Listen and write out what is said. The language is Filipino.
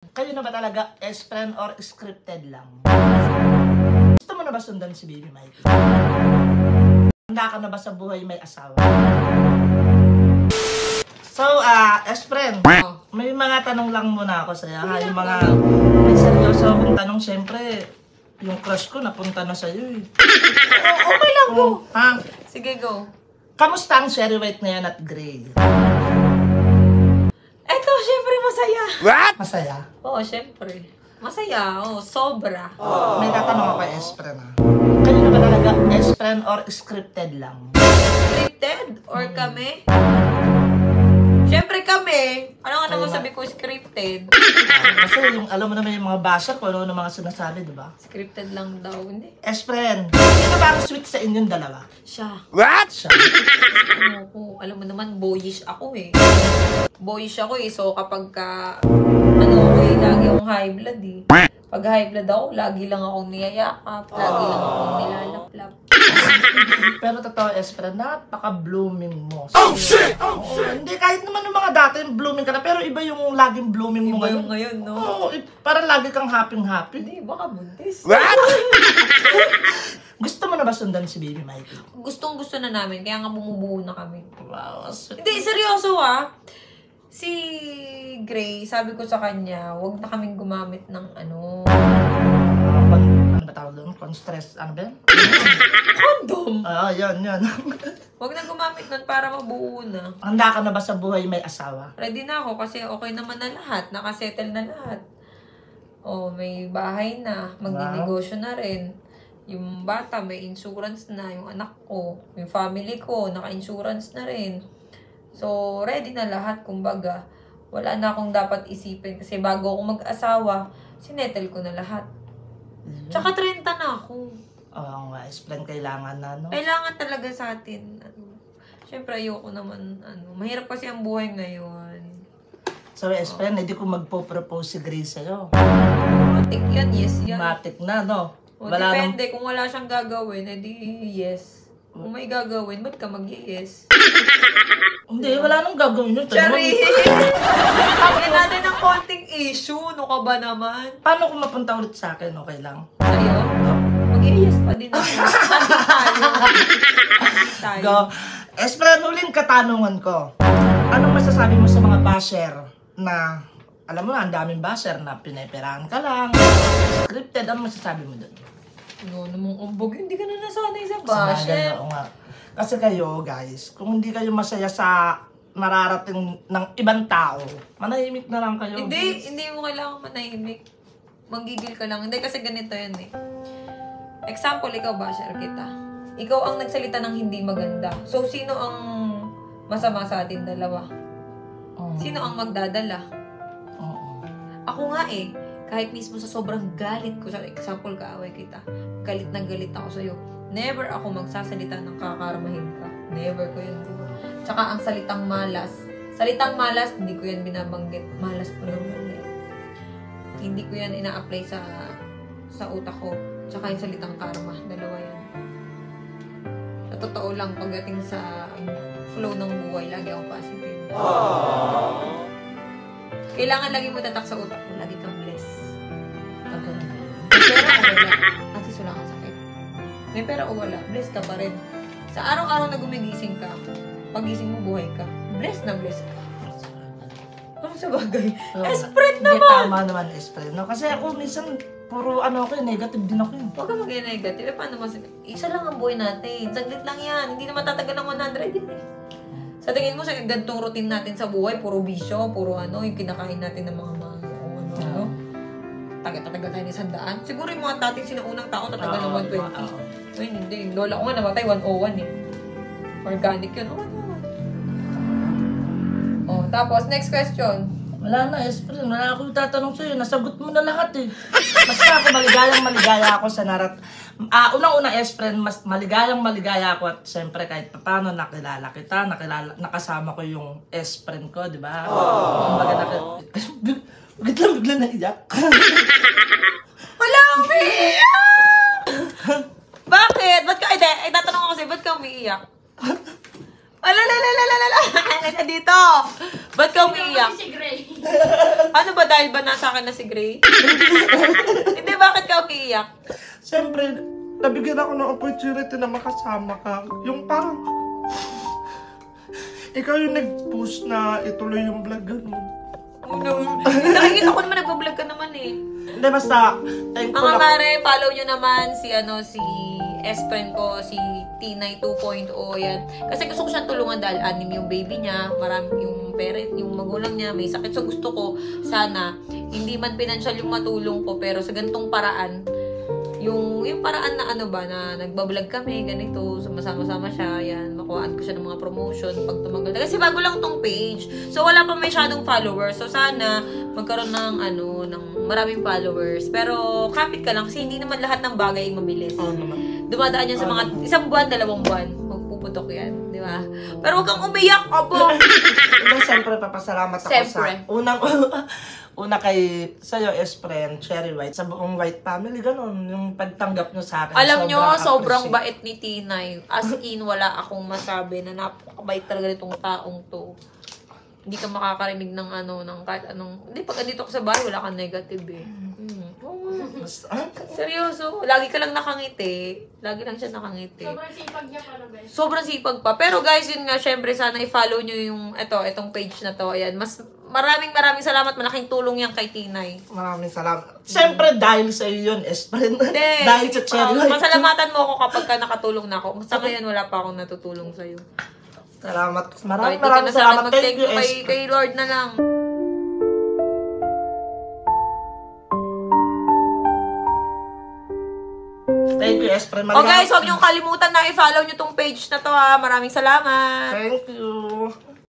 Kayo na ba talaga S-friend or scripted lang? Gusto mo na ba sundan si Baby Mikey? Handa ka na ba sa buhay may asawa? So, S-friend, may mga tanong lang muna ako sa'yo. Yung mga may seryoso akong tanong, syempre, yung crush ko napunta na sa'yo eh. Okay lang, go. Ha? Sige, go. Kamusta ang Cherry White ngayon at Gray? Eto, syempre masaya. What? Masaya? Oo, syempre. Masaya, sobra. May tatanong ako, S-friend ha. Kayo na ba talaga S-friend or scripted lang? Scripted? Or kami? Syempre kami. Ano nga naman sabi ko, scripted? Kasi yung, alam mo naman yung mga basher kung ano mga sinasabi, di ba? Scripted lang daw, hindi. S-friend, sino ba ang sweet sa inyong dalawa? Siya. What? Siya. Ano ko, alam mo naman, boyish ako eh. Boyish ako eh, so kapag ka, lagi akong high blood eh. Pag high blood ako, lagi lang akong niyayakap, lagi lang akong nilalaplap. Pero totoo, S-friend, napaka-blooming mo. So, oh shit! Oh shit! Hindi, kahit naman yung mga dati, blooming ka na, pero iba yung laging blooming mo Iba yung ngayon, no? Oo, parang lagi kang happy-happy. Hindi, baka buntis. What? Gusto mo na ba sundan si Baby Mikey? Gustong-gusto na namin, kaya nga bumubuo na kami. Wow, sweet. Hindi, seryoso Si Gray, sabi ko sa kanya, wag na kaming gumamit ng ano ba tawag doon? Con-stress, ano ba yan? Condom! Yan. Wag na gumamit nun para mabuo na. Handa ka na ba sa buhay may asawa? Ready na ako kasi okay naman na lahat. Nakasettle na lahat. May bahay na. Magninegosyo na rin. Yung bata, may insurance na. Yung anak ko, yung family ko, naka-insurance na rin. So, ready na lahat, kumbaga. Wala na akong dapat isipin kasi bago ako mag-asawa, sinettle ko na lahat. Tsaka 30 na ako. Oo nga, S-friend, kailangan na, no? Kailangan talaga sa atin. Siyempre, ayoko naman, mahirap kasi ang buhay ngayon. So, S-friend, hindi ko magpo-propose si Grace sa'yo. Matik yan, yes yan. Matik na, no? Depende, kung wala siyang gagawin, edi yes. Kung may gagawin, ba't ka mag-yes? Hindi, wala nang gagawin yun. Charis! Pagyan natin ng konting issue, no ka ba naman? Paano kung mapunta ulit sa akin, okay lang? Sa'yo? Mag-yes pa din ako. Tayo. Go. S-friend, huling katanungan ko. Anong masasabi mo sa mga basher na, alam mo na, ang daming basher na piniperahan ka lang, scripted, ano masasabi mo doon? No, namang umbog, hindi ka na nasanay sa basher. Oo nga. Kasi kayo, guys, kung hindi kayo masaya sa mararating ng ibang tao, manahimik na lang kayo. Hindi mo kailangan manahimik. Manggigil ka lang. Hindi, kasi ganito yan eh. Example, ikaw basher kita. Ikaw ang nagsalita ng hindi maganda. So, sino ang masama sa atin dalawa? Sino ang magdadala? Ako nga eh. Kahit mismo sa sobrang galit ko, sa example, kaaway kita, galit na galit ako sa'yo, never ako magsasalita ng kakarmahin ka. Never ko yun. Tsaka ang salitang malas, hindi ko yan binabanggit. Malas po naman eh. Hindi ko yan ina-apply sa utak ko. Tsaka yung salitang karma, dalawa yan. Sa totoo lang, pagdating sa flow ng buhay, lagi ako positive. Kailangan lagi mo tatak sa utak mo, lagi kang bless. May pera o wala, at least wala kang sakit. May pera o wala, bless ka pa rin. Sa araw-araw na gumigising ka, pagising mo buhay ka, bless na bless ka. Ano sa bagay? S-friend naman! Tama naman, S-friend. No? Kasi ako minsan, puro negative din ako yun. Huwag ka mag-negative. Paano isa lang ang buhay natin. Saglit lang yan. Hindi naman tatagal ng 100 yan eh. Sa tingin mo, sa gantong routine natin sa buhay, puro bisyo, puro yung kinakain natin ng mga tagal-tagal tayo ng 100. Siguro yung mga dating sinaunang tao, tatagal ng 120. Ay, hindi. Yung lola ko nga namatay, 101 eh. Organic yun. Tapos, next question. Wala na, S-friend. Wala akong tatanong sa'yo. Nasagot mo na lahat eh. Basta ako maligayang-maligaya ako sa unang-una, S-friend, mas maligayang-maligaya ako at siyempre kahit paano nakilala kita, nakasama ko yung S-friend ko, di ba? Bigla naiyak. Wala, umiiyak! Bakit? Ba't ka, tatanong ako sa'yo, ba't ka umiiyak? Alalalalalala! Dito! Ba't ka umiiyak? Si Gray. Ano ba, dahil ba nasa akin na si Gray? Hindi, bakit ka umiiyak? Siyempre, nabigyan ako ng opportunity na makasama ka. Yung parang, ikaw yung nag-push na ituloy yung vlog, gano'n. Nakikita ko naman, nagpa-vlog ka naman eh. Hindi, basta, thankful Mga ako. mare, follow nyo naman si S-friend ko, si Tinay 2.0, yan. Kasi gusto ko siyang tulungan dahil anim yung baby niya, marami yung parent, yung magulang niya, may sakit. So gusto ko, sana, hindi man financial yung matulong ko, pero sa ganitong paraan, yung paraan na ano ba, na nagbablog kami, ganito, sumasama-sama siya, yan, makuhaan ko siya ng mga promotion pag tumagal. Kasi bago lang tong page, so wala pa masyadong followers, so sana magkaroon ng ng maraming followers. Pero kapit ka lang, kasi hindi naman lahat ng bagay mabilis. Oo naman. Dumadaan yan sa mga isang buwan, 2 buwan, magpuputok yan, di ba? Pero huwag kang umiyak, abo! Hindi, siyempre, papasalamat ako Siyempre. sa una kay sa'yo, S-friend, Cherry White, sa buong White family, ganun, yung pagtanggap nyo sa akin. Alam nyo, sobrang appreciate. bait ni Tinay. As in, wala akong masabi na napakabait talaga nitong taong to. Hindi ka makakarinig ng ng kahit anong... Hindi, pag andito ko sa bahay, wala kang negative eh. Seryoso, lagi ka lang nakangiti. Lagi lang siya nakangiti. Sobrang sipag niya para ba? Sobrang sipag pa. Pero guys, yun nga, syempre, sana i-follow nyo yung, itong page na to. Ayan, maraming salamat. Malaking tulong yan kay Tinay. Maraming salamat. Siyempre, dahil sa iyo yun, S-friend. Dahil sa Cherry White. Masalamatan mo ako kapag ka nakatulong na ako. Sa ngayon, wala pa akong natutulong sa'yo. Salamat. Kahit di ka Maraming na sa akin salamat. Thank mag-thank you, you S-friend. kay Lord na lang. Thank you, S-friend. Oh guys, huwag niyong kalimutan na i-follow niyo tong page na to ha. Maraming salamat. Thank you.